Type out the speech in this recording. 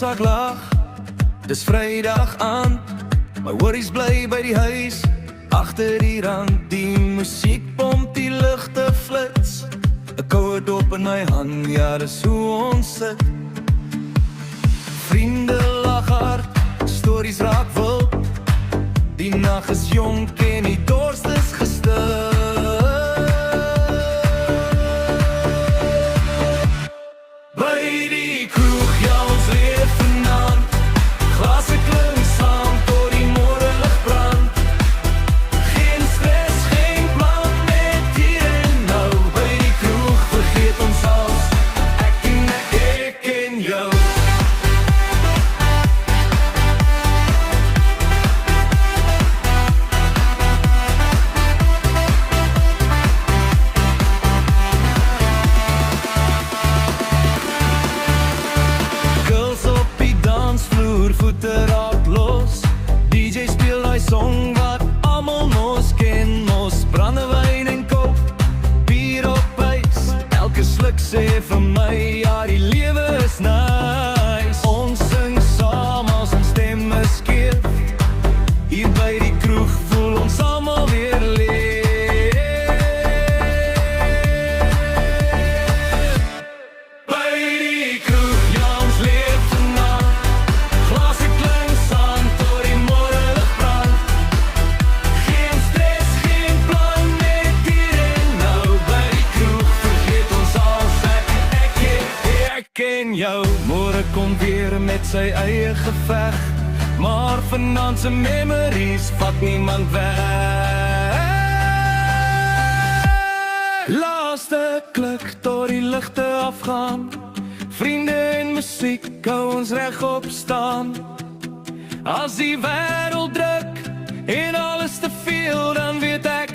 ek lag, dis Vrydag aan. My worries bly by die huis, agter die rand. Die musiek pomp, die ligte flits, 'n koue dop in my hand, ja dis hoe ons sit. Vriende lag hard, stories raak wild. Die nag is jonk en die dorst is gestil. By die kroeg, ja ons leef vanaand. Glase klink saam tot die môrelig brand. Geen stress, geen plan, net hier en nou. By die kroeg vergeet ons als ek en jou. Voete raak los, DJ speel die song wat almal mos ken. Mos brandewyn en kop, bier op ys. Elke sluk sê vir my, ja die lewe is nice. Ons sing saam as ons stemme skeef. Hier by die kroeg voel ons almal weer leef. By die kroeg, ja ons leef vanaand. En jou, môre kom weer met sy eie geveg, maar vanaand se memories vat niemand weg. Laaste klik tot die ligte afgaan, vriende en musiek hou ons regop staan. As die wêreld druk en alles te veel, dan weet ek